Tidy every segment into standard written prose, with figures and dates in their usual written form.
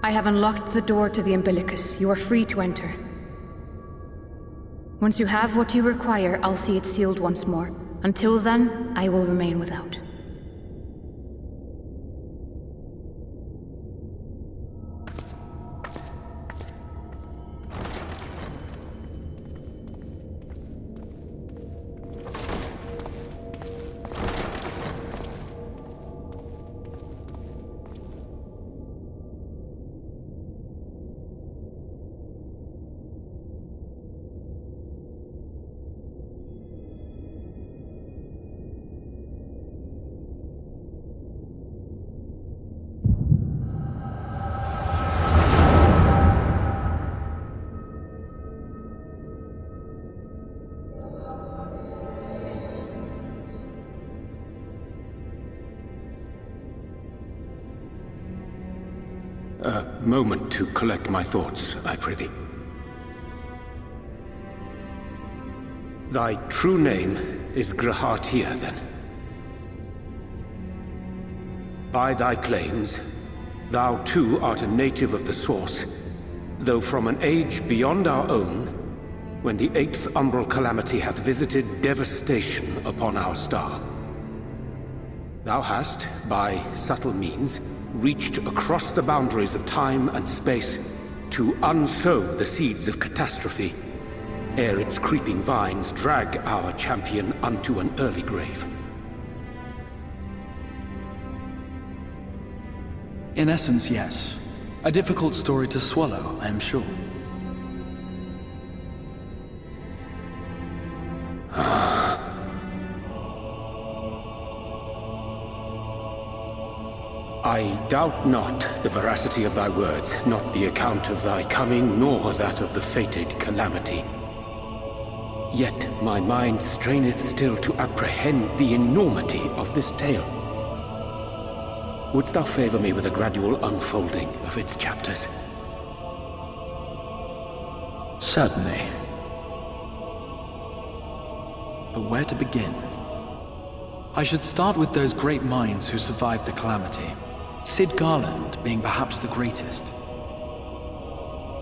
I have unlocked the door to the umbilicus. You are free to enter. Once you have what you require, I'll see it sealed once more. Until then, I will remain without. A moment to collect my thoughts, I prithee. Thy true name is Grahatia, then. By thy claims, thou too art a native of the Source, though from an age beyond our own, when the 8th umbral calamity hath visited devastation upon our star. Thou hast, by subtle means, reached across the boundaries of time and space to unsow the seeds of catastrophe, ere its creeping vines drag our champion unto an early grave. In essence, yes. A difficult story to swallow, I am sure. I doubt not the veracity of thy words, not the account of thy coming, nor that of the fated calamity. Yet my mind straineth still to apprehend the enormity of this tale. Wouldst thou favor me with a gradual unfolding of its chapters? Certainly. But where to begin? I should start with those great minds who survived the calamity. Sid Garland being perhaps the greatest.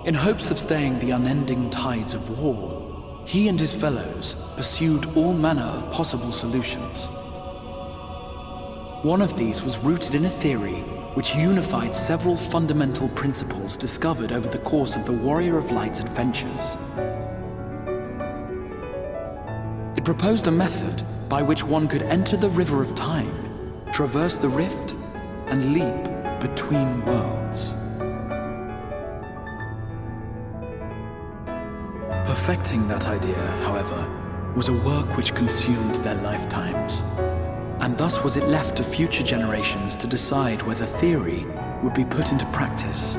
In hopes of staying the unending tides of war, he and his fellows pursued all manner of possible solutions. One of these was rooted in a theory which unified several fundamental principles discovered over the course of the Warrior of Light's adventures. It proposed a method by which one could enter the river of time, traverse the rift, and leap between worlds. Perfecting that idea, however, was a work which consumed their lifetimes, and thus was it left to future generations to decide whether theory would be put into practice.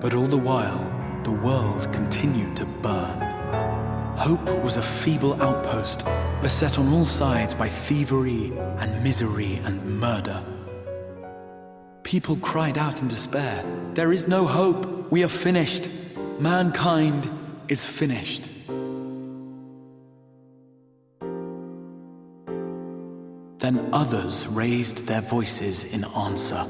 But all the while, the world continued to burn. Hope was a feeble outpost, beset on all sides by thievery and misery and murder. People cried out in despair, "There is no hope! We are finished! Mankind is finished!" Then others raised their voices in answer.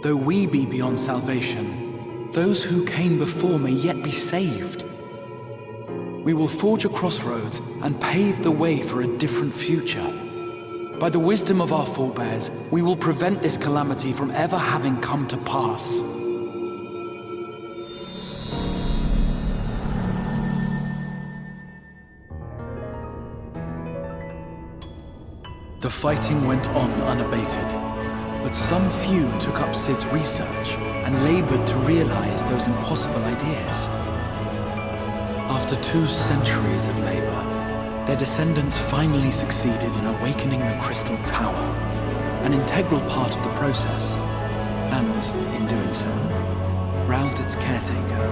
Though we be beyond salvation, those who came before may yet be saved. We will forge a crossroads and pave the way for a different future. By the wisdom of our forebears, we will prevent this calamity from ever having come to pass. The fighting went on unabated, but some few took up Sid's research and labored to realize those impossible ideas. After 2 centuries of labor, their descendants finally succeeded in awakening the Crystal Tower, an integral part of the process, and, in doing so, roused its caretaker,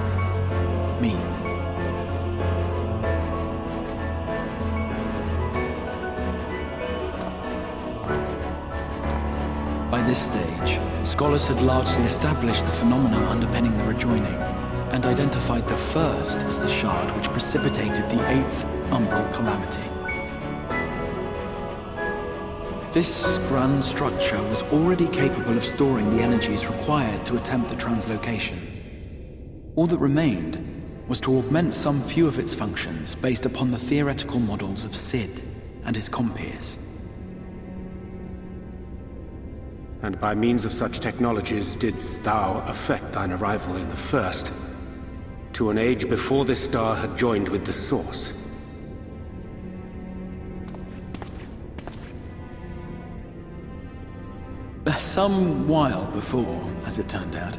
me. By this stage, scholars had largely established the phenomena underpinning the rejoining, and identified the first as the shard which precipitated the 8th umbral calamity. This grand structure was already capable of storing the energies required to attempt the translocation. All that remained was to augment some few of its functions based upon the theoretical models of Sid and his compeers. And by means of such technologies didst thou effect thine arrival in the first, to an age before this star had joined with the Source. Some while before, as it turned out.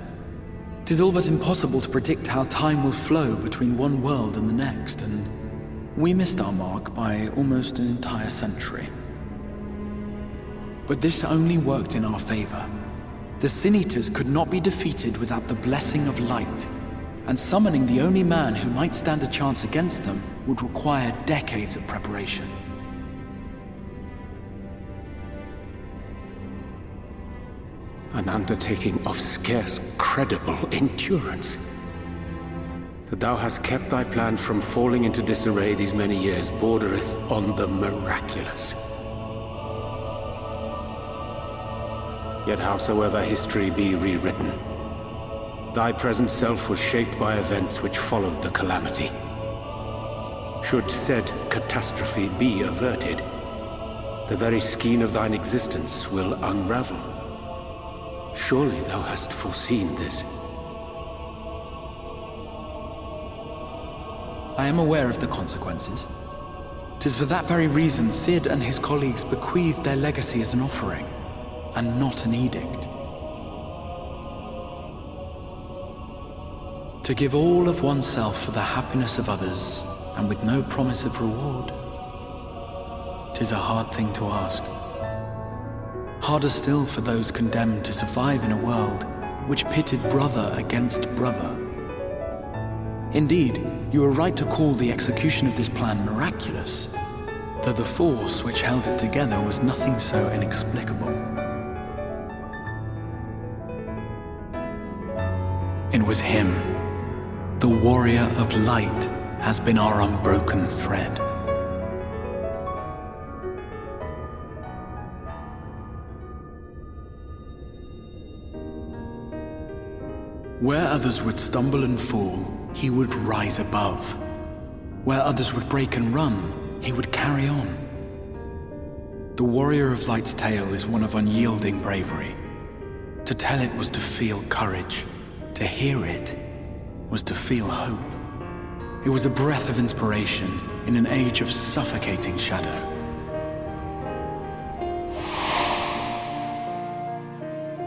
'Tis all but impossible to predict how time will flow between one world and the next, and we missed our mark by almost an entire century. But this only worked in our favor. The Sin Eaters could not be defeated without the blessing of light, and summoning the only man who might stand a chance against them would require decades of preparation. An undertaking of scarce credible endurance. That thou hast kept thy plan from falling into disarray these many years bordereth on the miraculous. Yet howsoever history be rewritten, thy present self was shaped by events which followed the calamity. Should said catastrophe be averted, the very skein of thine existence will unravel. Surely thou hast foreseen this. I am aware of the consequences. 'Tis for that very reason Sid and his colleagues bequeathed their legacy as an offering, and not an edict. To give all of oneself for the happiness of others, and with no promise of reward. 'Tis a hard thing to ask. Harder still for those condemned to survive in a world which pitted brother against brother. Indeed, you are right to call the execution of this plan miraculous, though the force which held it together was nothing so inexplicable. It was him. The warrior of light has been our unbroken thread. Where others would stumble and fall, he would rise above. Where others would break and run, he would carry on. The Warrior of Light's tale is one of unyielding bravery. To tell it was to feel courage. To hear it was to feel hope. It was a breath of inspiration in an age of suffocating shadow.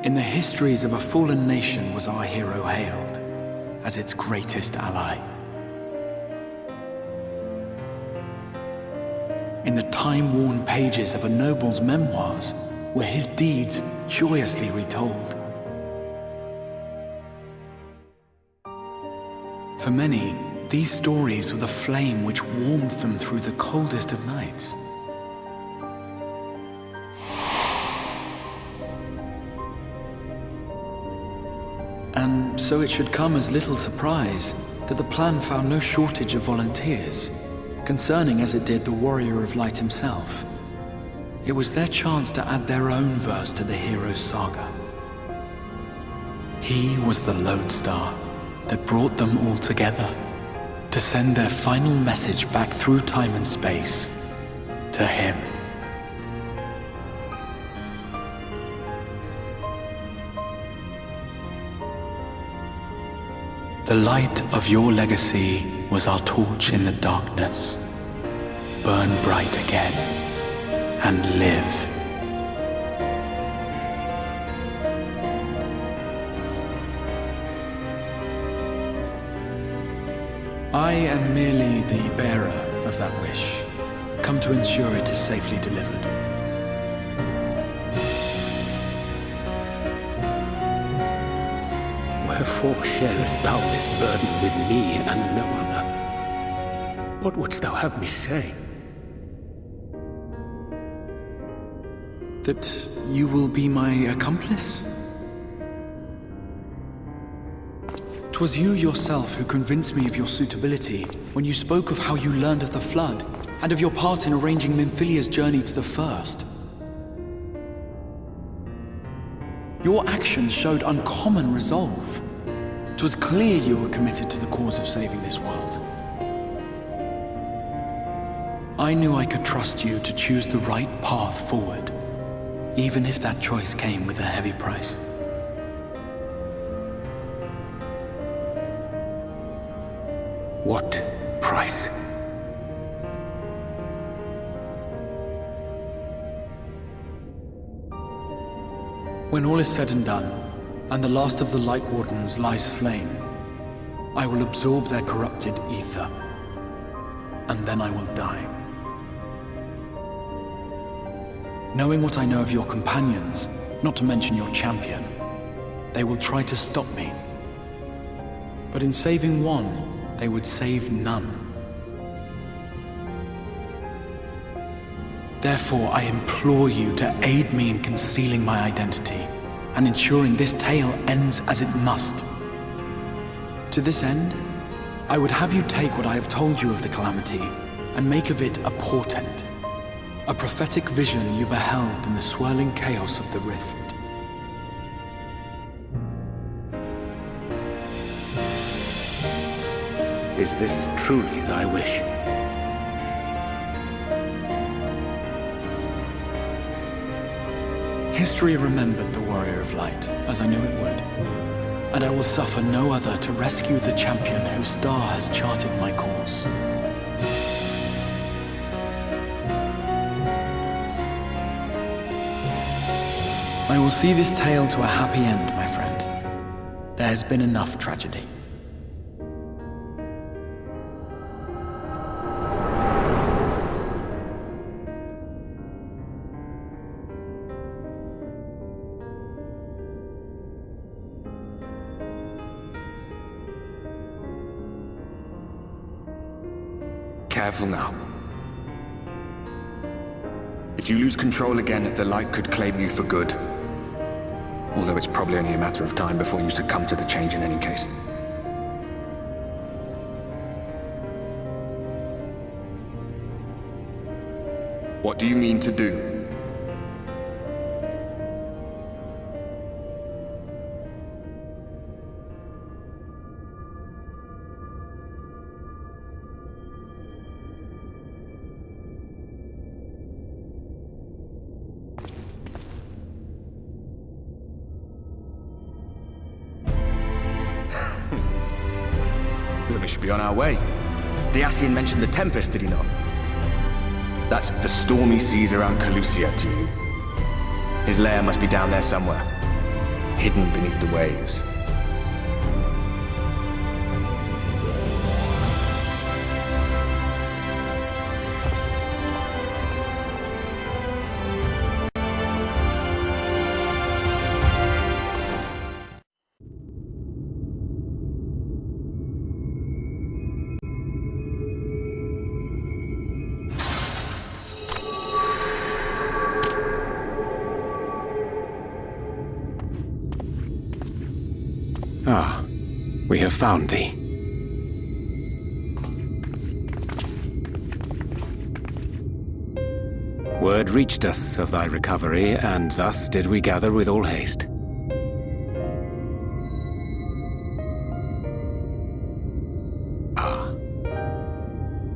In the histories of a fallen nation was our hero hailed as its greatest ally. In the time-worn pages of a noble's memoirs were his deeds joyously retold. For many, these stories were the flame which warmed them through the coldest of nights. And so it should come as little surprise that the plan found no shortage of volunteers, concerning as it did the Warrior of Light himself. It was their chance to add their own verse to the hero's saga. He was the lodestar that brought them all together, to send their final message back through time and space to him. The light of your legacy was our torch in the darkness. Burn bright again and live. I am merely the bearer of that wish, come to ensure it is safely delivered. Wherefore sharest thou this burden with me and no other? What wouldst thou have me say? That you will be my accomplice? 'Twas you yourself who convinced me of your suitability when you spoke of how you learned of the Flood and of your part in arranging Minfilia's journey to the First. Your actions showed uncommon resolve. 'Twas clear you were committed to the cause of saving this world. I knew I could trust you to choose the right path forward, even if that choice came with a heavy price. What price? When all is said and done, and the last of the Light Wardens lies slain, I will absorb their corrupted ether, and then I will die. Knowing what I know of your companions, not to mention your champion, they will try to stop me. But in saving one, they would save none. Therefore, I implore you to aid me in concealing my identity and ensuring this tale ends as it must. To this end, I would have you take what I have told you of the Calamity and make of it a portent, a prophetic vision you beheld in the swirling chaos of the Rift. Is this truly thy wish? History remembered the Warrior of Light, as I knew it would, and I will suffer no other to rescue the champion whose star has charted my course. I will see this tale to a happy end, my friend. There has been enough tragedy. Careful now. If you lose control again, the Light could claim you for good. Although it's probably only a matter of time before you succumb to the change in any case. What do you mean to do? We should be on our way. The Ascian mentioned the Tempest, did he not? That's the stormy seas around Calusia to you. His lair must be down there somewhere, hidden beneath the waves. Ah, we have found thee. Word reached us of thy recovery, and thus did we gather with all haste. Ah.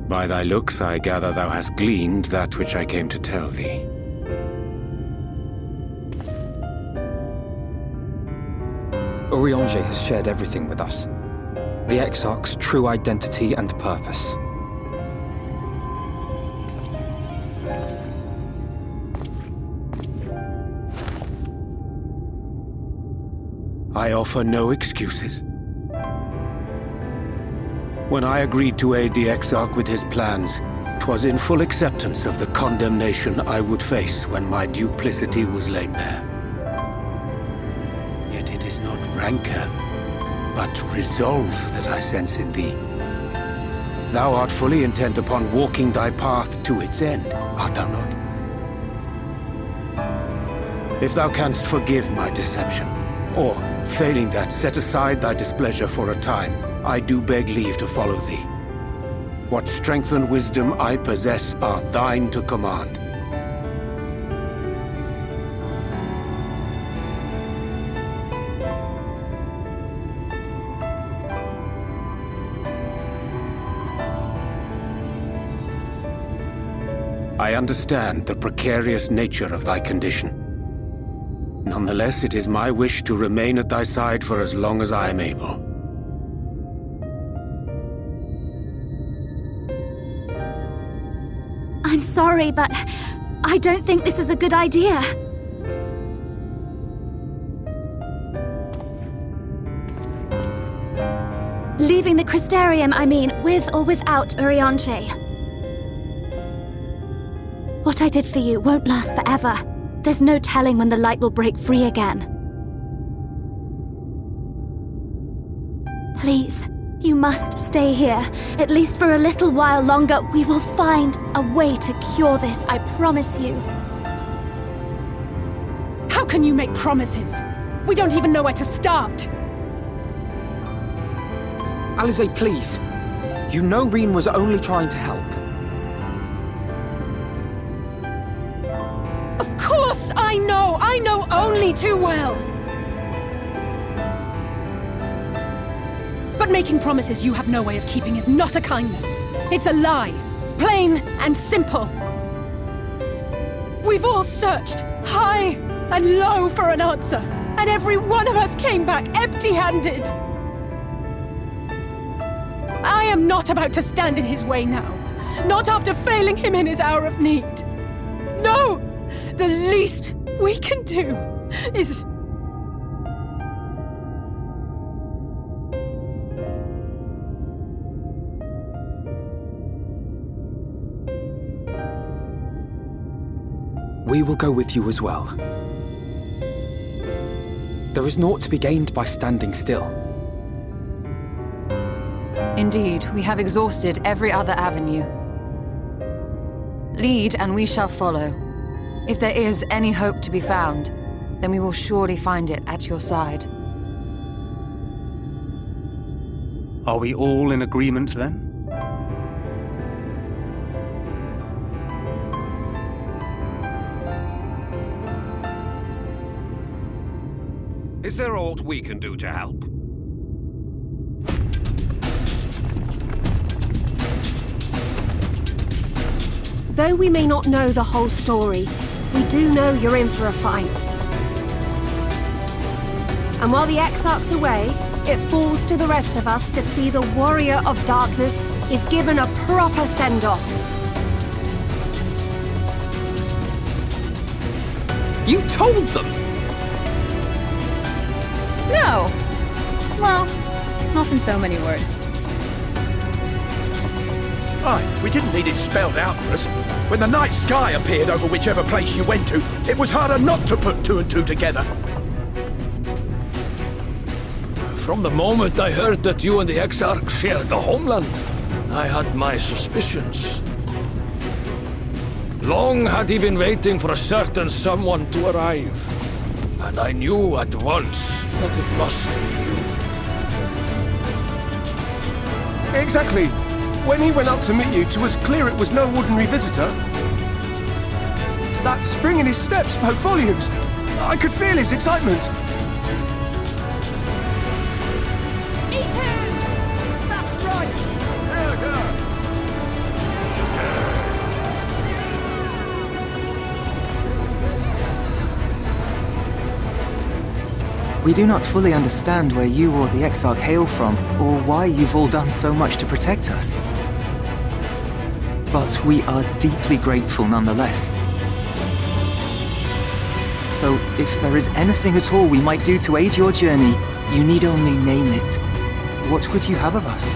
By thy looks I gather thou hast gleaned that which I came to tell thee. Urianger has shared everything with us. The Exarch's true identity and purpose. I offer no excuses. When I agreed to aid the Exarch with his plans, 'twas in full acceptance of the condemnation I would face when my duplicity was laid bare. Yet it is not rancor, but resolve that I sense in thee. Thou art fully intent upon walking thy path to its end, art thou not? If thou canst forgive my deception, or, failing that, set aside thy displeasure for a time, I do beg leave to follow thee. What strength and wisdom I possess are thine to command. I understand the precarious nature of thy condition. Nonetheless, it is my wish to remain at thy side for as long as I am able. I'm sorry, but I don't think this is a good idea. Leaving the Crystarium, I mean, with or without Urianger. What I did for you won't last forever. There's no telling when the light will break free again. Please, you must stay here, at least for a little while longer. We will find a way to cure this, I promise you. How can you make promises? We don't even know where to start. Alize, please. You know Reen was only trying to help. Of course I know! I know only too well! But making promises you have no way of keeping is not a kindness. It's a lie. Plain and simple. We've all searched high and low for an answer, and every one of us came back empty-handed. I am not about to stand in his way now. Not after failing him in his hour of need. No! The least we can do is... We will go with you as well. There is naught to be gained by standing still. Indeed, we have exhausted every other avenue. Lead, and we shall follow. If there is any hope to be found, then we will surely find it at your side. Are we all in agreement, then? Is there aught we can do to help? Though we may not know the whole story, we do know you're in for a fight. And while the Exarch's away, it falls to the rest of us to see the Warrior of Darkness is given a proper send-off. You told them! No! Well, not in so many words. Aye, we didn't need it spelled out for us. When the night sky appeared over whichever place you went to, it was harder not to put two and two together. From the moment I heard that you and the Exarch shared the homeland, I had my suspicions. Long had he been waiting for a certain someone to arrive, and I knew at once that it must be you. Exactly. When he went up to meet you, it was clear it was no ordinary visitor. That spring in his step spoke volumes. I could feel his excitement. Eat him! That's right! We do not fully understand where you or the Exarch hail from, or why you've all done so much to protect us. But we are deeply grateful nonetheless. So, if there is anything at all we might do to aid your journey, you need only name it. What would you have of us?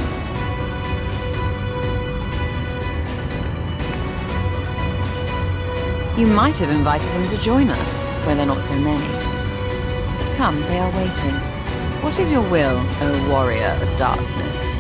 You might have invited them to join us, where there are not so many. Come, they are waiting. What is your will, O Warrior of Darkness?